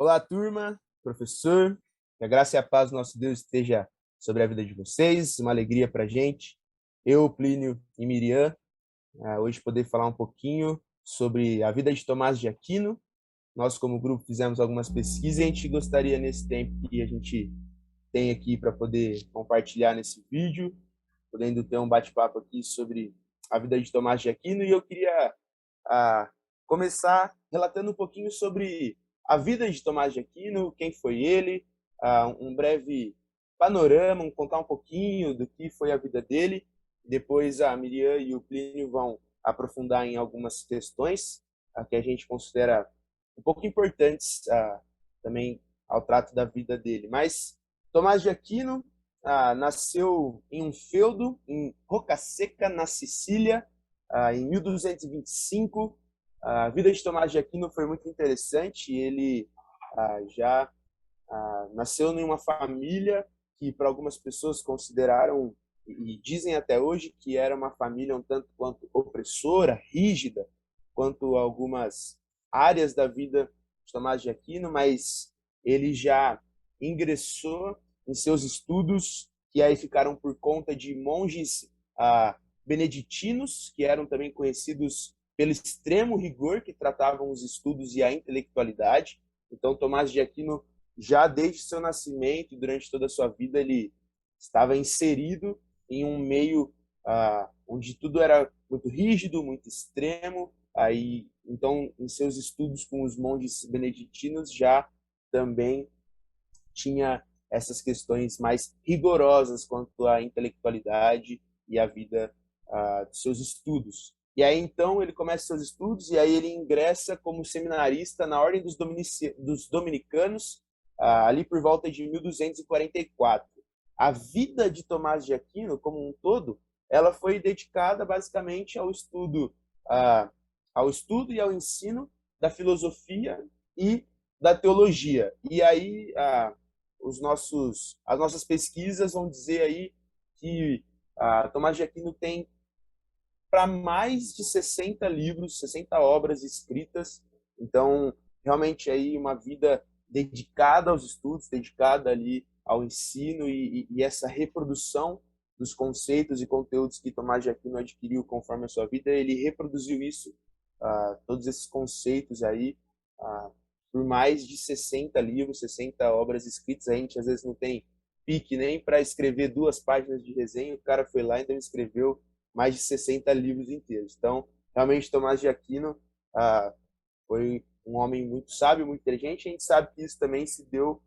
Olá, turma, professor, que a graça e a paz do nosso Deus esteja sobre a vida de vocês, uma alegria para a gente. Eu, Plínio e Miriam, hoje poder falar um pouquinho sobre a vida de Tomás de Aquino. Nós, como grupo, fizemos algumas pesquisas e a gente gostaria, nesse tempo que a gente tem aqui para poder compartilhar nesse vídeo, podendo ter um bate-papo aqui sobre a vida de Tomás de Aquino. E eu queria a começar relatando um pouquinho sobre a vida de Tomás de Aquino, quem foi ele, um breve panorama, contar um pouquinho do que foi a vida dele. Depois a Miriam e o Plínio vão aprofundar em algumas questões que a gente considera um pouco importantes também ao trato da vida dele. Mas Tomás de Aquino nasceu em um feudo em Rocaseca, na Sicília, em 1225. A vida de Tomás de Aquino foi muito interessante. Ele já nasceu em uma família que, para algumas pessoas, consideraram e dizem até hoje que era uma família um tanto quanto opressora, rígida, quanto algumas áreas da vida de Tomás de Aquino, mas ele já ingressou em seus estudos, que aí ficaram por conta de monges beneditinos, que eram também conhecidos pelo extremo rigor que tratavam os estudos e a intelectualidade. Então, Tomás de Aquino, já desde seu nascimento e durante toda a sua vida, ele estava inserido em um meio onde tudo era muito rígido, muito extremo. Aí, então, em seus estudos com os monges beneditinos, já também tinha essas questões mais rigorosas quanto à intelectualidade e à vida dos seus estudos. E aí, então, ele começa seus estudos e aí ele ingressa como seminarista na Ordem dos Dominicanos, ali por volta de 1244. A vida de Tomás de Aquino, como um todo, ela foi dedicada basicamente ao estudo e ao ensino da filosofia e da teologia. E aí, as nossas pesquisas vão dizer aí que Tomás de Aquino tem para mais de 60 livros, 60 obras escritas. Então, realmente aí uma vida dedicada aos estudos, dedicada ali ao ensino e essa reprodução dos conceitos e conteúdos que Tomás de Aquino adquiriu conforme a sua vida, ele reproduziu isso, todos esses conceitos aí, por mais de 60 livros, 60 obras escritas. A gente às vezes não tem pique nem para escrever 2 páginas de resenha, o cara foi lá e então escreveu mais de 60 livros inteiros. Então, realmente, Tomás de Aquino foi um homem muito sábio, muito inteligente. A gente sabe que isso também se deu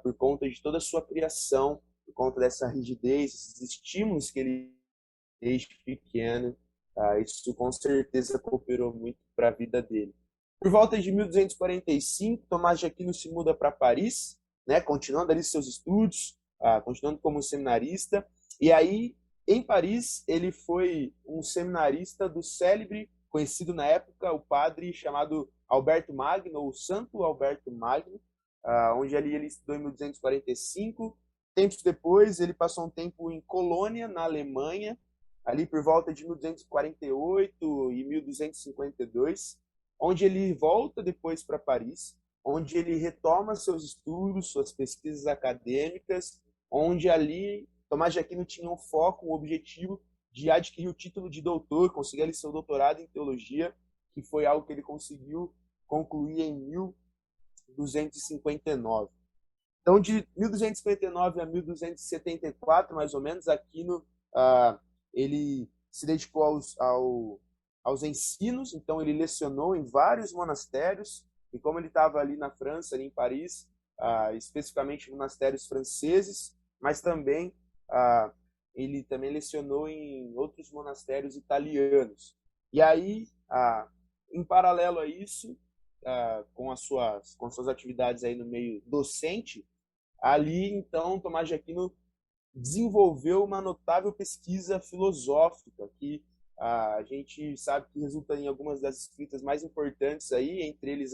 por conta de toda a sua criação, por conta dessa rigidez, esses estímulos que ele desde pequeno. Isso com certeza cooperou muito para a vida dele. Por volta de 1245, Tomás de Aquino se muda para Paris, né, continuando ali seus estudos, continuando como seminarista. E aí, em Paris, ele foi um seminarista do célebre, conhecido na época, o padre chamado Alberto Magno, ou Santo Alberto Magno, onde ali ele estudou em 1245. Tempos depois, ele passou um tempo em Colônia, na Alemanha, ali por volta de 1248 e 1252, onde ele volta depois para Paris, onde ele retoma seus estudos, suas pesquisas acadêmicas, onde ali Tomás de Aquino tinha um foco, um objetivo de adquirir o título de doutor, conseguir ali seu doutorado em teologia, que foi algo que ele conseguiu concluir em 1259. Então, de 1259 a 1274, mais ou menos, Aquino ele se dedicou aos ensinos. Então, ele lecionou em vários monastérios, e como ele estava ali na França, ali em Paris, especificamente monastérios franceses, mas também ele também lecionou em outros monastérios italianos. E aí, em paralelo a isso, com suas atividades aí no meio docente, ali, então, Tomás de Aquino desenvolveu uma notável pesquisa filosófica que a gente sabe que resulta em algumas das escritas mais importantes aí, entre eles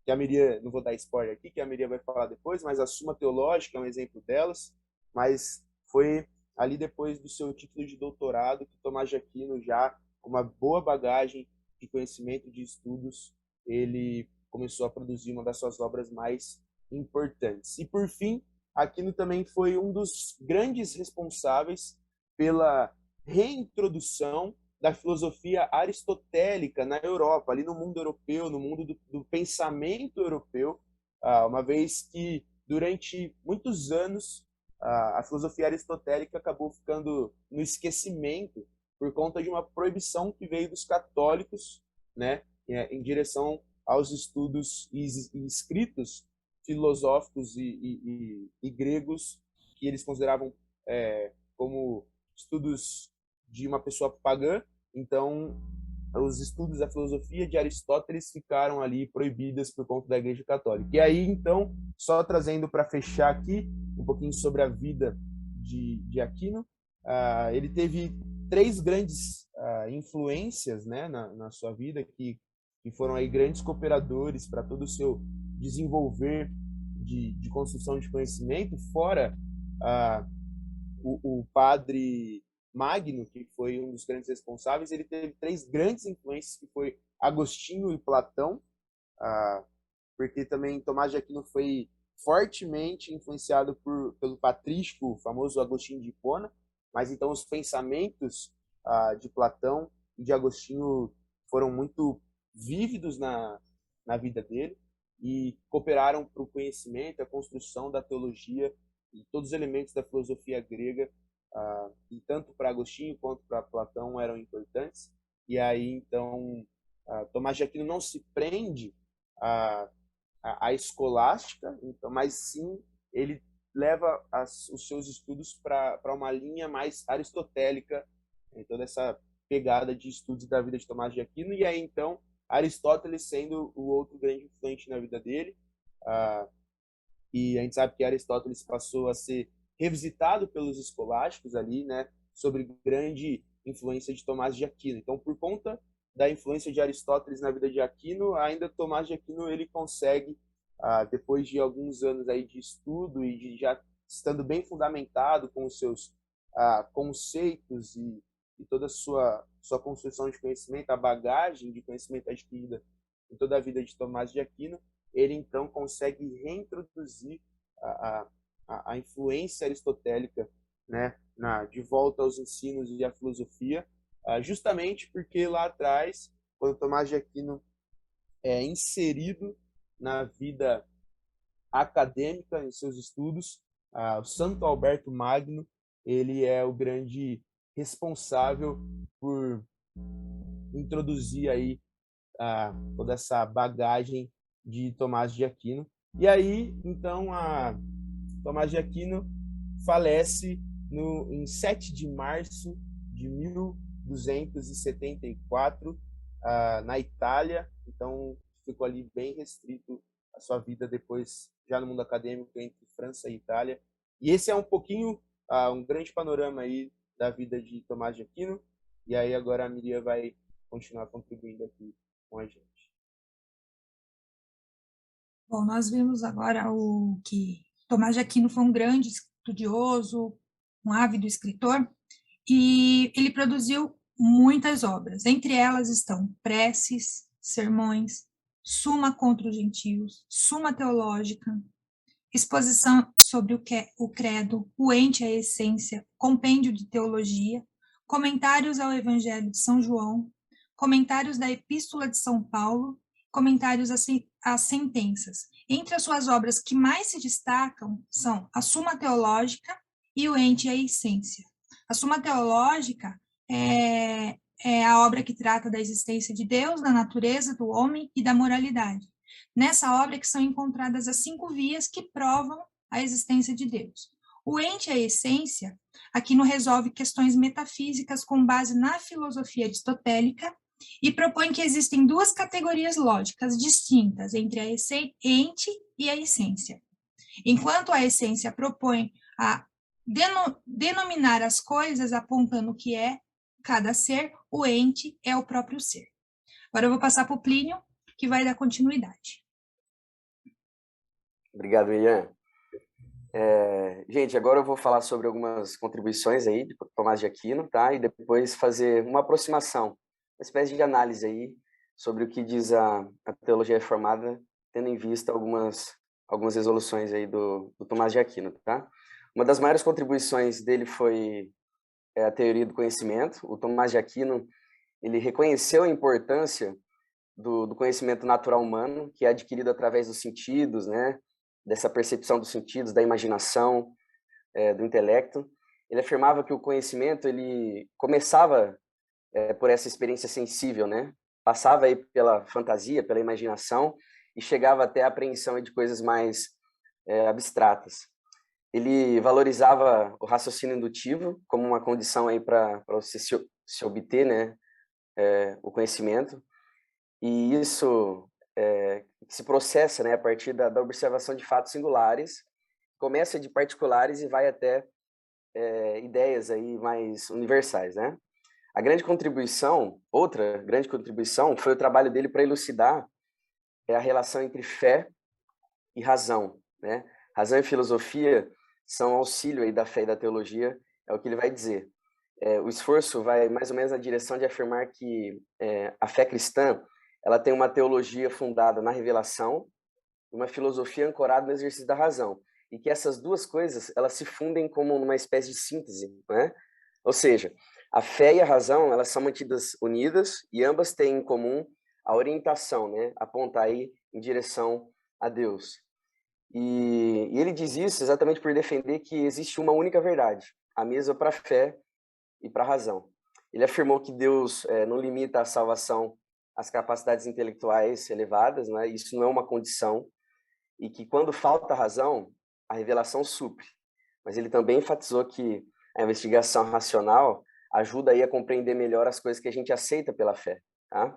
que a Miriam, não vou dar spoiler aqui, que a Miriam vai falar depois, mas a Suma Teológica é um exemplo delas. Mas foi ali depois do seu título de doutorado que Tomás de Aquino, já com uma boa bagagem de conhecimento, de estudos, ele começou a produzir uma das suas obras mais importantes. E, por fim, Aquino também foi um dos grandes responsáveis pela reintrodução da filosofia aristotélica na Europa, ali no mundo europeu, no mundo do pensamento europeu, uma vez que durante muitos anos a filosofia aristotélica acabou ficando no esquecimento por conta de uma proibição que veio dos católicos, né, em direção aos estudos e escritos filosóficos e gregos que eles consideravam como estudos de uma pessoa pagã. Então, os estudos da filosofia de Aristóteles ficaram ali proibidas por conta da Igreja Católica. E aí, então, só trazendo para fechar aqui um pouquinho sobre a vida de Aquino, ele teve três grandes influências, né, na sua vida, que foram aí grandes cooperadores para todo o seu desenvolver de construção de conhecimento, fora o padre Magno, que foi um dos grandes responsáveis. Ele teve três grandes influências, que foi Agostinho e Platão, porque também Tomás de Aquino foi fortemente influenciado pelo patrístico, o famoso Agostinho de Hipona, mas então os pensamentos de Platão e de Agostinho foram muito vívidos na vida dele e cooperaram para o conhecimento, a construção da teologia e todos os elementos da filosofia grega, e tanto para Agostinho quanto para Platão eram importantes. E aí, então, Tomás de Aquino não se prende à escolástica, então, mas sim ele leva os seus estudos para uma linha mais aristotélica, em toda essa pegada de estudos da vida de Tomás de Aquino. E aí, então, Aristóteles sendo o outro grande influente na vida dele. E a gente sabe que Aristóteles passou a ser revisitado pelos escolásticos ali, né, sobre grande influência de Tomás de Aquino. Então, por conta da influência de Aristóteles na vida de Aquino, ainda Tomás de Aquino ele consegue, depois de alguns anos aí de estudo e de já estando bem fundamentado com os seus conceitos e toda a sua construção de conhecimento, a bagagem de conhecimento adquirida em toda a vida de Tomás de Aquino, ele então consegue reintroduzir a influência aristotélica, né, de volta aos ensinos e à filosofia, justamente porque lá atrás, quando Tomás de Aquino é inserido na vida acadêmica, em seus estudos, o Santo Alberto Magno, ele é o grande responsável por introduzir aí toda essa bagagem de Tomás de Aquino. E aí, então, Tomás de Aquino falece em 7 de março de 1274, na Itália. Então, ficou ali bem restrito a sua vida depois, já no mundo acadêmico, entre França e Itália. E esse é um pouquinho, um grande panorama aí da vida de Tomás de Aquino. E aí agora a Miriam vai continuar contribuindo aqui com a gente. Bom, nós vimos agora que Tomás de Aquino foi um grande estudioso, um ávido escritor, e ele produziu muitas obras. Entre elas estão preces, sermões, Suma contra os gentios, Suma teológica, exposição sobre o credo, o ente e a essência, compêndio de teologia, comentários ao Evangelho de São João, comentários da Epístola de São Paulo, comentários às sentenças. Entre as suas obras que mais se destacam são a Suma Teológica e o Ente e a Essência. A Suma Teológica é a obra que trata da existência de Deus, da natureza, do homem e da moralidade. Nessa obra é que são encontradas as 5 vias que provam a existência de Deus. O Ente e a Essência, Aquino resolve questões metafísicas com base na filosofia aristotélica e propõe que existem 2 categorias lógicas distintas entre a ente e a essência. Enquanto a essência propõe a denominar as coisas apontando o que é cada ser, o ente é o próprio ser. Agora eu vou passar para o Plínio, que vai dar continuidade. Obrigado, Miriam. Gente, agora eu vou falar sobre algumas contribuições aí de Tomás de Aquino, tá? E depois fazer uma aproximação, uma espécie de análise aí sobre o que diz a teologia reformada tendo em vista algumas resoluções aí do Tomás de Aquino, tá? Uma das maiores contribuições dele foi a teoria do conhecimento. O Tomás de Aquino, ele reconheceu a importância do conhecimento natural humano, que é adquirido através dos sentidos, né? Dessa percepção dos sentidos, da imaginação, do intelecto. Ele afirmava que o conhecimento ele começava por essa experiência sensível, né? Passava aí pela fantasia, pela imaginação e chegava até a apreensão de coisas mais abstratas. Ele valorizava o raciocínio indutivo como uma condição aí para você se obter, né? O conhecimento. E isso se processa, né, a partir da observação de fatos singulares, começa de particulares e vai até ideias aí mais universais, né? Outra grande contribuição foi o trabalho dele para elucidar a relação entre fé e razão, né? Razão e filosofia são auxílio aí da fé e da teologia, é o que ele vai dizer. O esforço vai mais ou menos na direção de afirmar que a fé cristã ela tem uma teologia fundada na revelação e uma filosofia ancorada no exercício da razão, e que essas duas coisas elas se fundem como uma espécie de síntese, né? Ou seja, a fé e a razão elas são mantidas unidas e ambas têm em comum a orientação, né? Apontar aí em direção a Deus. E ele diz isso exatamente por defender que existe uma única verdade, a mesma para a fé e para a razão. Ele afirmou que Deus não limita a salvação às capacidades intelectuais elevadas, né? Isso não é uma condição, e que quando falta razão, a revelação supre. Mas ele também enfatizou que a investigação racional ajuda aí a compreender melhor as coisas que a gente aceita pela fé, tá?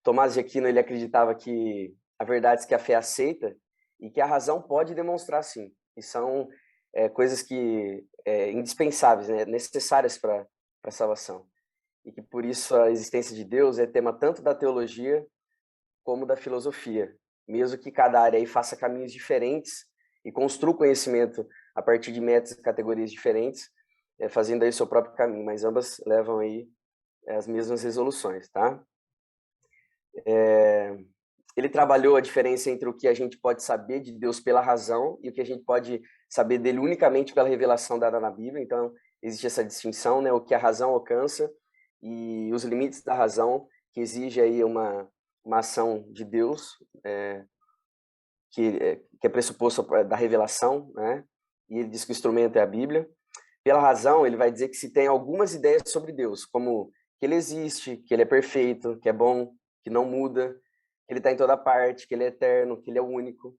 Tomás de Aquino, ele acreditava que há verdades que a fé aceita e que a razão pode demonstrar sim, e são coisas que indispensáveis, né, necessárias para a salvação. E que por isso a existência de Deus é tema tanto da teologia como da filosofia, mesmo que cada área aí faça caminhos diferentes e construa conhecimento a partir de métodos e categorias diferentes, fazendo aí o seu próprio caminho, mas ambas levam aí as mesmas resoluções, tá? Ele trabalhou a diferença entre o que a gente pode saber de Deus pela razão e o que a gente pode saber dele unicamente pela revelação dada na Bíblia. Então, existe essa distinção, né? O que a razão alcança e os limites da razão, que exige aí uma ação de Deus, que é pressuposto da revelação, né? E ele diz que o instrumento é a Bíblia. Pela razão, ele vai dizer que se tem algumas ideias sobre Deus, como que ele existe, que ele é perfeito, que é bom, que não muda, que ele está em toda parte, que ele é eterno, que ele é único.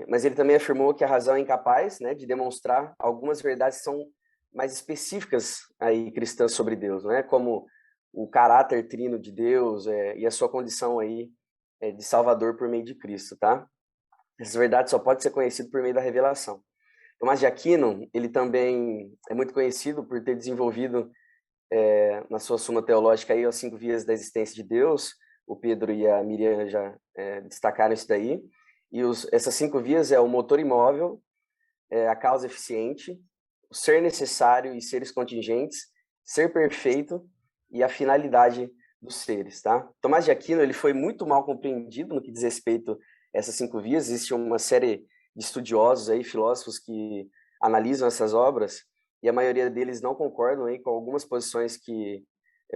Mas ele também afirmou que a razão é incapaz, né, de demonstrar algumas verdades que são mais específicas aí cristãs sobre Deus, né, como o caráter trino de Deus e a sua condição aí de Salvador por meio de Cristo, tá? Essas verdades só podem ser conhecidas por meio da revelação. Tomás de Aquino, ele também é muito conhecido por ter desenvolvido na sua Suma Teológica aí as 5 vias da existência de Deus. O Pedro e a Miriam já destacaram isso daí. E essas 5 vias é o motor imóvel, a causa eficiente, o ser necessário e seres contingentes, ser perfeito e a finalidade dos seres, tá? Tomás de Aquino, ele foi muito mal compreendido no que diz respeito a essas 5 vias. Existe uma série de estudiosos aí, filósofos que analisam essas obras e a maioria deles não concordam aí com algumas posições que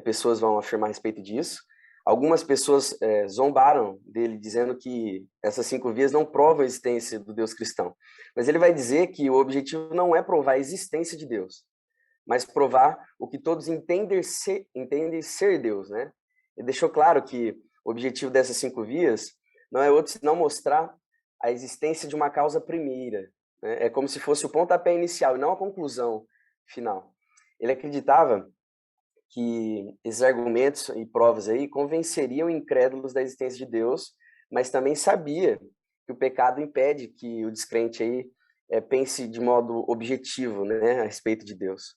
pessoas vão afirmar a respeito disso. Algumas pessoas zombaram dele, dizendo que essas 5 vias não provam a existência do Deus cristão. Mas ele vai dizer que o objetivo não é provar a existência de Deus, mas provar o que todos entendem ser Deus, né? Ele deixou claro que o objetivo dessas 5 vias não é outro senão mostrar a existência de uma causa primeira, né? É como se fosse o pontapé inicial e não a conclusão final. Ele acreditava que esses argumentos e provas aí convenceriam incrédulos da existência de Deus, mas também sabia que o pecado impede que o descrente aí pense de modo objetivo, né, a respeito de Deus.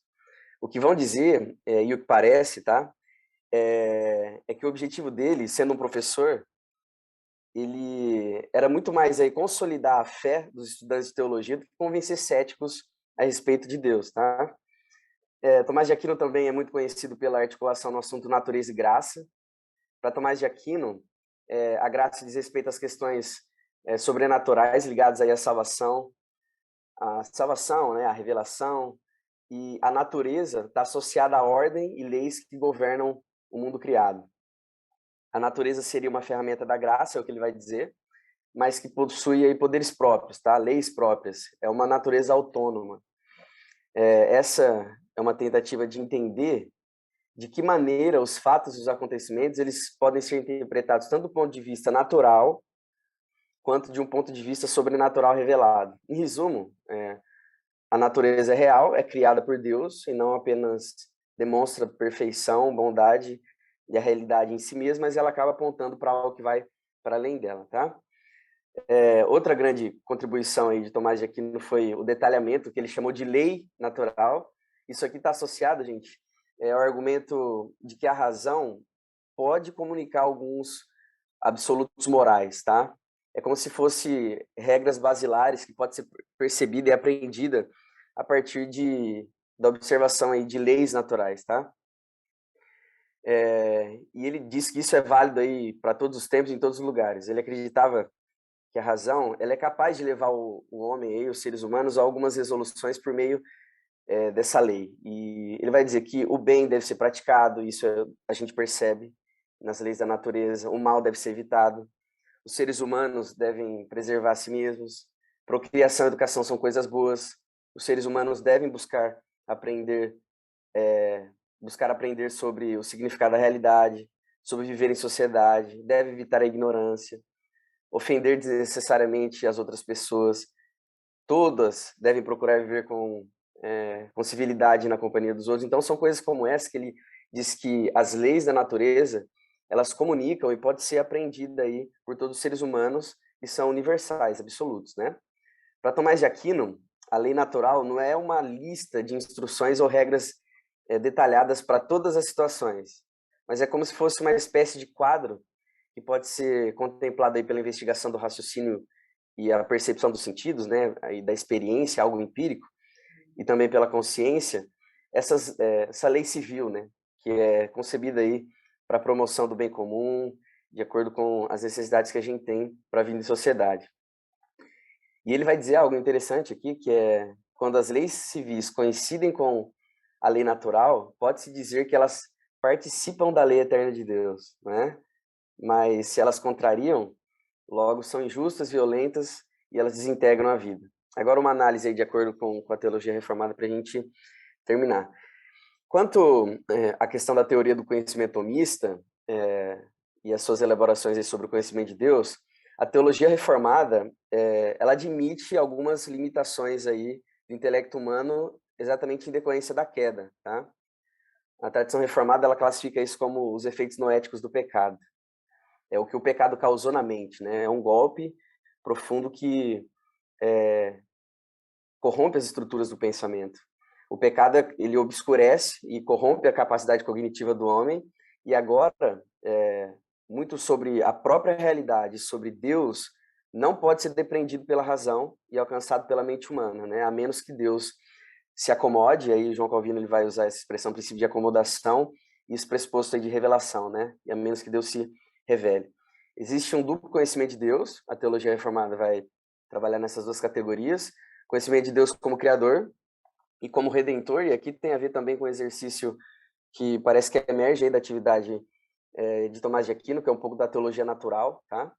O que vão dizer, e o que parece, tá, é que o objetivo dele, sendo um professor, ele era muito mais aí consolidar a fé dos estudantes de teologia do que convencer céticos a respeito de Deus, tá? Tomás de Aquino também é muito conhecido pela articulação no assunto natureza e graça. Para Tomás de Aquino, A graça diz respeito às questões sobrenaturais ligadas aí à salvação. A salvação, né, a revelação e a natureza está associada à ordem e leis que governam o mundo criado. A natureza seria uma ferramenta da graça, é o que ele vai dizer, mas que possui aí poderes próprios, tá? Leis próprias. É uma natureza autônoma. Essa é uma tentativa de entender de que maneira os fatos e os acontecimentos eles podem ser interpretados tanto do ponto de vista natural quanto de um ponto de vista sobrenatural revelado. Em resumo, a natureza é real, é criada por Deus e não apenas demonstra perfeição, bondade e a realidade em si mesma, mas ela acaba apontando para algo que vai para além dela, tá? Outra grande contribuição aí de Tomás de Aquino foi o detalhamento que ele chamou de lei natural. Isso aqui está associado, gente, ao argumento de que a razão pode comunicar alguns absolutos morais, tá? É como se fosse regras basilares que pode ser percebida e aprendida a partir da observação aí de leis naturais, tá? E ele diz que isso é válido aí para todos os tempos, em todos os lugares. Ele acreditava que a razão ela é capaz de levar o homem e os seres humanos a algumas resoluções por meio dessa lei. E ele vai dizer que o bem deve ser praticado, isso a gente percebe nas leis da natureza, o mal deve ser evitado, os seres humanos devem preservar a si mesmos, procriação e educação são coisas boas, os seres humanos devem buscar aprender sobre o significado da realidade, sobre viver em sociedade, deve evitar a ignorância, ofender desnecessariamente as outras pessoas, todas devem procurar viver com civilidade na companhia dos outros. Então são coisas como essa que ele diz que as leis da natureza elas comunicam e pode ser aprendida aí por todos os seres humanos e são universais, absolutos, né? Para Tomás de Aquino, a lei natural não é uma lista de instruções ou regras detalhadas para todas as situações, mas é como se fosse uma espécie de quadro que pode ser contemplado aí pela investigação do raciocínio e a percepção dos sentidos, né, e da experiência, algo empírico, e também pela consciência, essa lei civil, né, que é concebida aí para a promoção do bem comum, de acordo com as necessidades que a gente tem para a vida em sociedade. E ele vai dizer algo interessante aqui, que é quando as leis civis coincidem com a lei natural, pode-se dizer que elas participam da lei eterna de Deus, né? Mas se elas contrariam, logo são injustas, violentas e elas desintegram a vida. Agora uma análise aí de acordo com a teologia reformada para a gente terminar. Quanto à questão da teoria do conhecimento omista e as suas elaborações aí sobre o conhecimento de Deus, a teologia reformada ela admite algumas limitações aí do intelecto humano exatamente em decorrência da queda, tá? A tradição reformada ela classifica isso como os efeitos noéticos do pecado. É o que o pecado causou na mente, né? É um golpe profundo que corrompe as estruturas do pensamento. O pecado ele obscurece e corrompe a capacidade cognitiva do homem e agora muito sobre a própria realidade, sobre Deus, não pode ser depreendido pela razão e alcançado pela mente humana, né? A menos que Deus se acomode, aí João Calvino ele vai usar essa expressão princípio de acomodação e esse pressuposto aí de revelação, né? E a menos que Deus se revele. Existe um duplo conhecimento de Deus, a teologia reformada vai trabalhar nessas duas categorias, conhecimento de Deus como Criador e como Redentor, e aqui tem a ver também com o exercício que parece que emerge aí da atividade de Tomás de Aquino, que é um pouco da teologia natural, tá?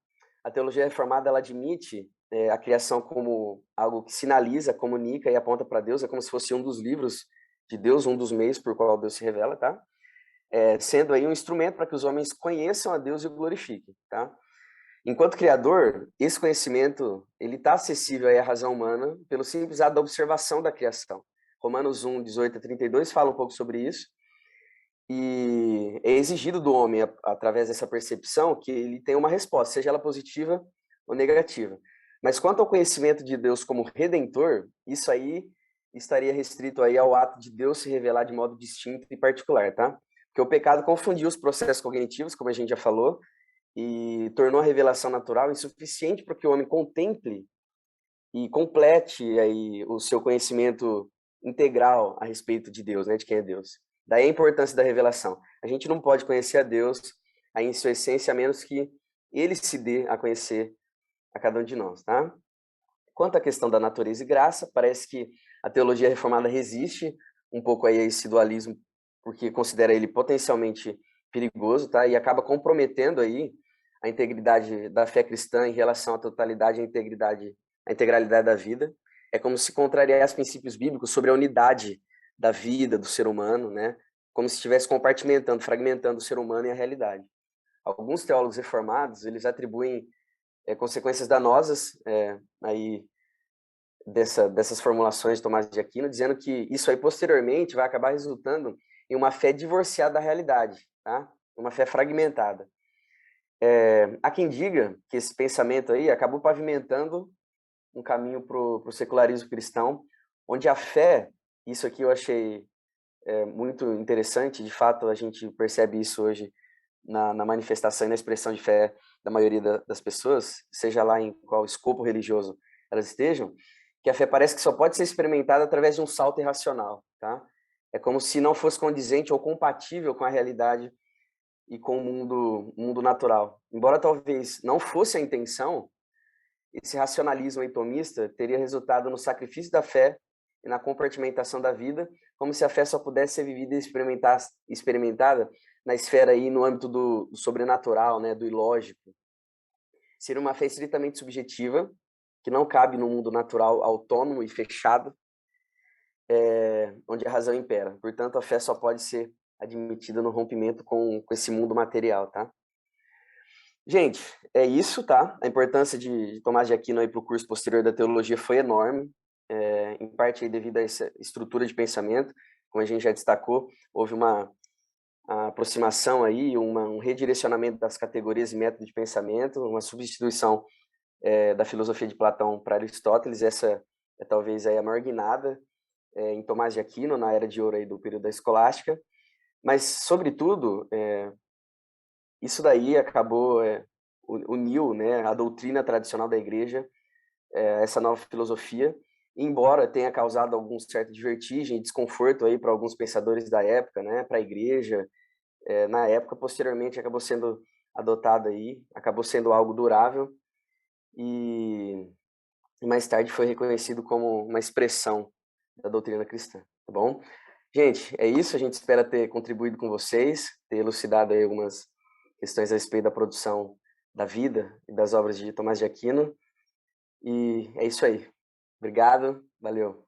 A teologia reformada, ela admite a criação como algo que sinaliza, comunica e aponta para Deus, é como se fosse um dos livros de Deus, um dos meios por qual Deus se revela, tá? Sendo aí um instrumento para que os homens conheçam a Deus e o glorifiquem, tá? Enquanto Criador, esse conhecimento ele está acessível aí à razão humana pelo simples ato da observação da criação. Romanos 1, 18 a 32 fala um pouco sobre isso. E é exigido do homem, através dessa percepção, que ele tenha uma resposta, seja ela positiva ou negativa. Mas quanto ao conhecimento de Deus como Redentor, isso aí estaria restrito aí ao ato de Deus se revelar de modo distinto e particular, tá? Porque o pecado confundiu os processos cognitivos, como a gente já falou, e tornou a revelação natural insuficiente para que o homem contemple e complete aí o seu conhecimento integral a respeito de Deus, né, de quem é Deus. Daí a importância da revelação. A gente não pode conhecer a Deus aí em sua essência, a menos que ele se dê a conhecer a cada um de nós, tá? Quanto à questão da natureza e graça, parece que a teologia reformada resiste um pouco aí a esse dualismo, porque considera ele potencialmente perigoso, tá? E acaba comprometendo aí a integridade da fé cristã em relação à totalidade e a integralidade da vida. É como se contrariasse princípios bíblicos sobre a unidade da vida do ser humano, né? Como se estivesse compartimentando, fragmentando o ser humano e a realidade. Alguns teólogos reformados, eles atribuem consequências danosas aí dessas formulações de Tomás de Aquino, dizendo que isso aí posteriormente vai acabar resultando em uma fé divorciada da realidade, tá? Uma fé fragmentada. Há quem diga que esse pensamento aí acabou pavimentando um caminho para o secularismo cristão, onde a fé, isso aqui eu achei muito interessante, de fato a gente percebe isso hoje na manifestação e na expressão de fé da maioria das pessoas, seja lá em qual escopo religioso elas estejam, que a fé parece que só pode ser experimentada através de um salto irracional, tá? É como se não fosse condizente ou compatível com a realidade e com o mundo natural. Embora talvez não fosse a intenção, esse racionalismo aí tomista teria resultado no sacrifício da fé e na compartimentação da vida, como se a fé só pudesse ser vivida e experimentada na esfera aí, no âmbito do sobrenatural, né, do ilógico. Seria uma fé estritamente subjetiva, que não cabe no mundo natural autônomo e fechado, onde a razão impera. Portanto, a fé só pode ser admitida no rompimento com esse mundo material, tá? Gente, é isso, tá? A importância de Tomás de Aquino aí para o curso posterior da teologia foi enorme, em parte aí devido a essa estrutura de pensamento, como a gente já destacou, houve uma aproximação aí, um redirecionamento das categorias e métodos de pensamento, uma substituição da filosofia de Platão para Aristóteles. Essa é talvez aí a maior guinada em Tomás de Aquino, na Era de Ouro aí do período da Escolástica, mas, sobretudo, isso daí acabou, uniu, né, a doutrina tradicional da igreja, essa nova filosofia, embora tenha causado algum certo de vertigem e desconforto aí para alguns pensadores da época, né, para a igreja, na época, posteriormente acabou sendo adotado aí, acabou sendo algo durável e mais tarde foi reconhecido como uma expressão da doutrina cristã, tá bom? Gente, é isso, a gente espera ter contribuído com vocês, ter elucidado aí algumas questões a respeito da produção da vida e das obras de Tomás de Aquino, e é isso aí. Obrigado, valeu.